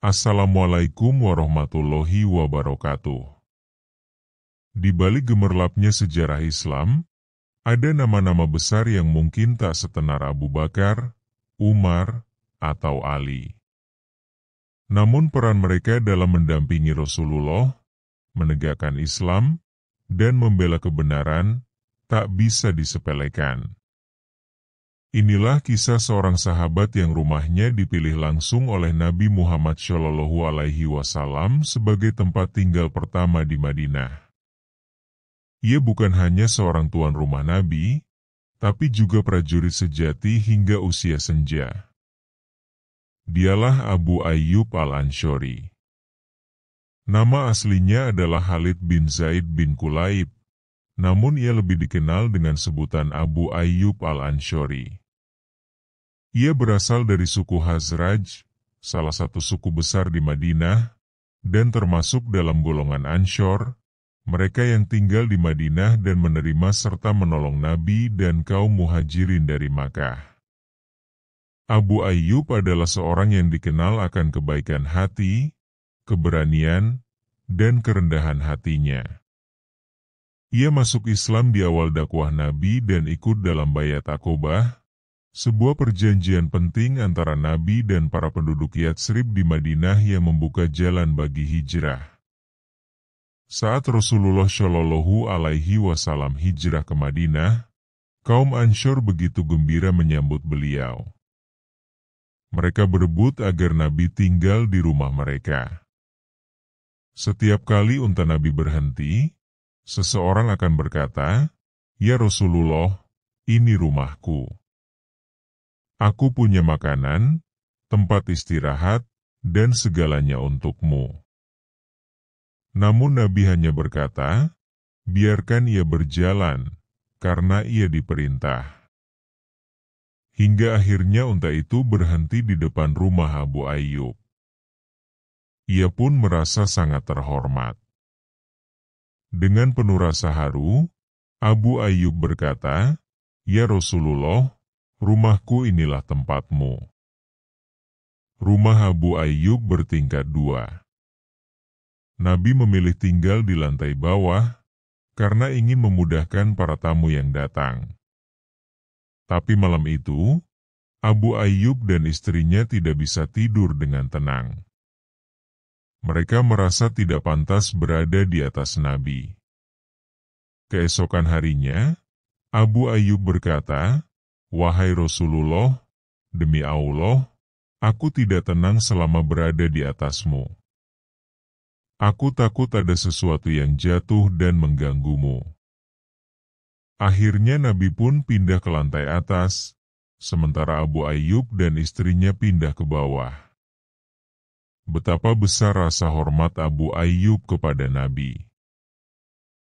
Assalamualaikum warahmatullahi wabarakatuh. Di balik gemerlapnya sejarah Islam, ada nama-nama besar yang mungkin tak setenar Abu Bakar, Umar, atau Ali. Namun peran mereka dalam mendampingi Rasulullah, menegakkan Islam, dan membela kebenaran, tak bisa disepelekan. Inilah kisah seorang sahabat yang rumahnya dipilih langsung oleh Nabi Muhammad SAW sebagai tempat tinggal pertama di Madinah. Ia bukan hanya seorang tuan rumah Nabi, tapi juga prajurit sejati hingga usia senja. Dialah Abu Ayyub al-Ansyari. Nama aslinya adalah Khalid bin Zaid bin Kulaib, namun ia lebih dikenal dengan sebutan Abu Ayyub al-Ansyari. Ia berasal dari suku Khazraj, salah satu suku besar di Madinah, dan termasuk dalam golongan Ansyar, mereka yang tinggal di Madinah dan menerima serta menolong Nabi dan kaum muhajirin dari Makkah. Abu Ayyub adalah seorang yang dikenal akan kebaikan hati, keberanian, dan kerendahan hatinya. Ia masuk Islam di awal dakwah Nabi dan ikut dalam Baiat Aqobah, sebuah perjanjian penting antara Nabi dan para penduduk Yatsrib di Madinah yang membuka jalan bagi hijrah. Saat Rasulullah Shallallahu Alaihi Wasallam hijrah ke Madinah, kaum Ansyar begitu gembira menyambut beliau. Mereka berebut agar Nabi tinggal di rumah mereka. Setiap kali unta Nabi berhenti, seseorang akan berkata, "Ya Rasulullah, ini rumahku. Aku punya makanan, tempat istirahat, dan segalanya untukmu." Namun Nabi hanya berkata, "Biarkan ia berjalan, karena ia diperintah." Hingga akhirnya unta itu berhenti di depan rumah Abu Ayyub. Ia pun merasa sangat terhormat. Dengan penuh rasa haru, Abu Ayyub berkata, "Ya Rasulullah, rumahku inilah tempatmu." Rumah Abu Ayyub bertingkat 2. Nabi memilih tinggal di lantai bawah, karena ingin memudahkan para tamu yang datang. Tapi malam itu, Abu Ayyub dan istrinya tidak bisa tidur dengan tenang. Mereka merasa tidak pantas berada di atas Nabi. Keesokan harinya, Abu Ayyub berkata, "Wahai Rasulullah, demi Allah, aku tidak tenang selama berada di atasmu. Aku takut ada sesuatu yang jatuh dan mengganggumu." Akhirnya Nabi pun pindah ke lantai atas, sementara Abu Ayyub dan istrinya pindah ke bawah. Betapa besar rasa hormat Abu Ayyub kepada Nabi.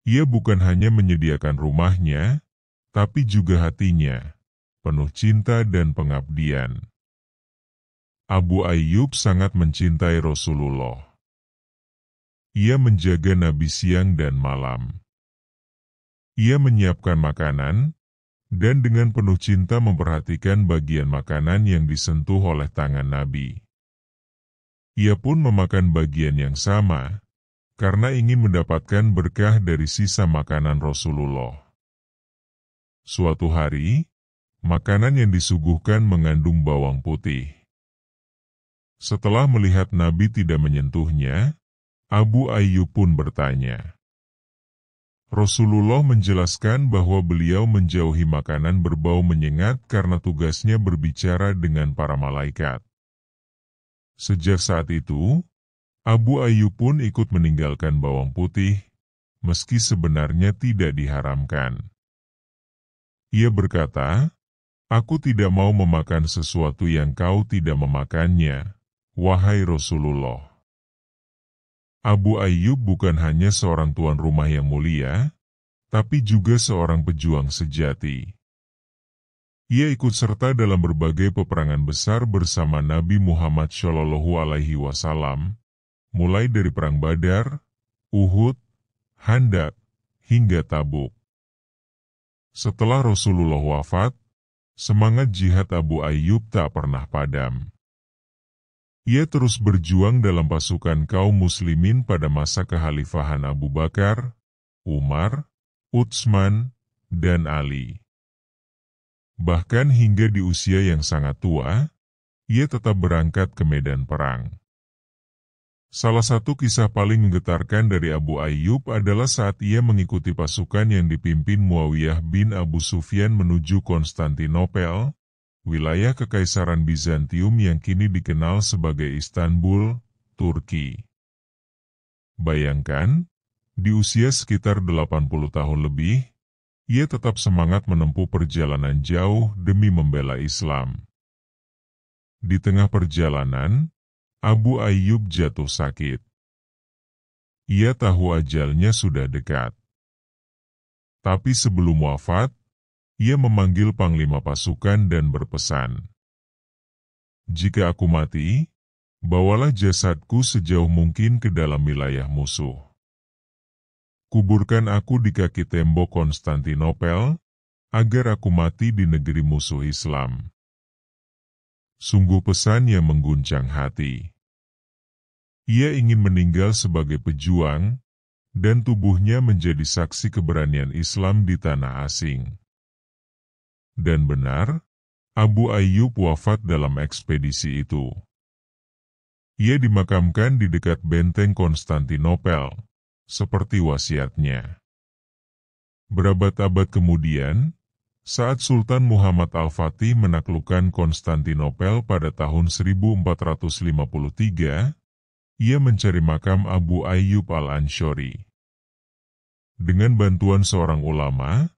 Ia bukan hanya menyediakan rumahnya, tapi juga hatinya, penuh cinta dan pengabdian. Abu Ayyub sangat mencintai Rasulullah. Ia menjaga Nabi siang dan malam. Ia menyiapkan makanan, dan dengan penuh cinta memperhatikan bagian makanan yang disentuh oleh tangan Nabi. Ia pun memakan bagian yang sama, karena ingin mendapatkan berkah dari sisa makanan Rasulullah. Suatu hari, makanan yang disuguhkan mengandung bawang putih. Setelah melihat Nabi tidak menyentuhnya, Abu Ayyub pun bertanya. Rasulullah menjelaskan bahwa beliau menjauhi makanan berbau menyengat karena tugasnya berbicara dengan para malaikat. Sejak saat itu, Abu Ayyub pun ikut meninggalkan bawang putih, meski sebenarnya tidak diharamkan. Ia berkata, "Aku tidak mau memakan sesuatu yang kau tidak memakannya, wahai Rasulullah." Abu Ayyub bukan hanya seorang tuan rumah yang mulia, tapi juga seorang pejuang sejati. Ia ikut serta dalam berbagai peperangan besar bersama Nabi Muhammad SAW, mulai dari Perang Badar, Uhud, Khandaq, hingga Tabuk. Setelah Rasulullah wafat, semangat jihad Abu Ayyub tak pernah padam. Ia terus berjuang dalam pasukan kaum muslimin pada masa kekhalifahan Abu Bakar, Umar, Utsman, dan Ali. Bahkan hingga di usia yang sangat tua, ia tetap berangkat ke medan perang. Salah satu kisah paling menggetarkan dari Abu Ayyub adalah saat ia mengikuti pasukan yang dipimpin Muawiyah bin Abu Sufyan menuju Konstantinopel, wilayah Kekaisaran Bizantium yang kini dikenal sebagai Istanbul, Turki. Bayangkan, di usia sekitar 80 tahun lebih, ia tetap semangat menempuh perjalanan jauh demi membela Islam. Di tengah perjalanan, Abu Ayyub jatuh sakit. Ia tahu ajalnya sudah dekat. Tapi sebelum wafat, ia memanggil panglima pasukan dan berpesan, "Jika aku mati, bawalah jasadku sejauh mungkin ke dalam wilayah musuh. Kuburkan aku di kaki tembok Konstantinopel, agar aku mati di negeri musuh Islam." Sungguh pesan yang mengguncang hati. Ia ingin meninggal sebagai pejuang, dan tubuhnya menjadi saksi keberanian Islam di tanah asing. Dan benar, Abu Ayyub wafat dalam ekspedisi itu. Ia dimakamkan di dekat benteng Konstantinopel, seperti wasiatnya. Berabad-abad kemudian, saat Sultan Muhammad Al-Fatih menaklukkan Konstantinopel pada tahun 1453, ia mencari makam Abu Ayyub Al-Ansyari. Dengan bantuan seorang ulama,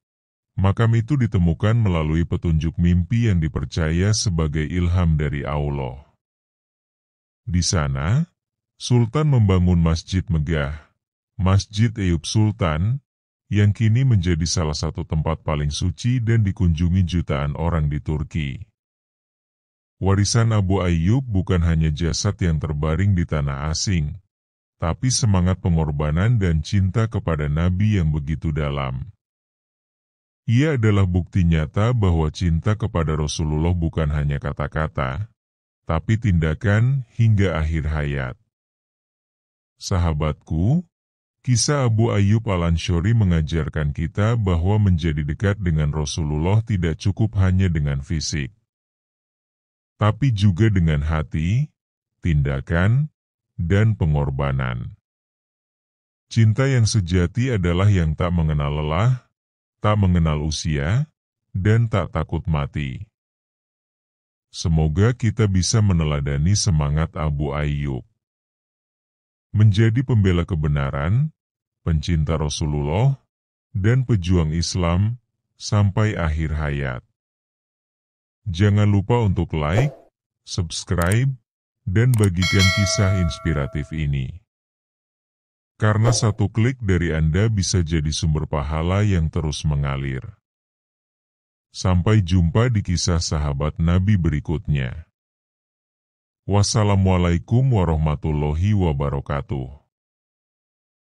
makam itu ditemukan melalui petunjuk mimpi yang dipercaya sebagai ilham dari Allah. Di sana, Sultan membangun Masjid Megah, Masjid Eyüp Sultan, yang kini menjadi salah satu tempat paling suci dan dikunjungi jutaan orang di Turki. Warisan Abu Ayyub bukan hanya jasad yang terbaring di tanah asing, tapi semangat pengorbanan dan cinta kepada Nabi yang begitu dalam. Ia adalah bukti nyata bahwa cinta kepada Rasulullah bukan hanya kata-kata, tapi tindakan hingga akhir hayat. Sahabatku, kisah Abu Ayyub Al-Ansyari mengajarkan kita bahwa menjadi dekat dengan Rasulullah tidak cukup hanya dengan fisik, tapi juga dengan hati, tindakan, dan pengorbanan. Cinta yang sejati adalah yang tak mengenal lelah, tak mengenal usia, dan tak takut mati. Semoga kita bisa meneladani semangat Abu Ayyub. Menjadi pembela kebenaran, pencinta Rasulullah, dan pejuang Islam sampai akhir hayat. Jangan lupa untuk like, subscribe, dan bagikan kisah inspiratif ini. Karena satu klik dari Anda bisa jadi sumber pahala yang terus mengalir. Sampai jumpa di kisah sahabat Nabi berikutnya. Wassalamualaikum warahmatullahi wabarakatuh.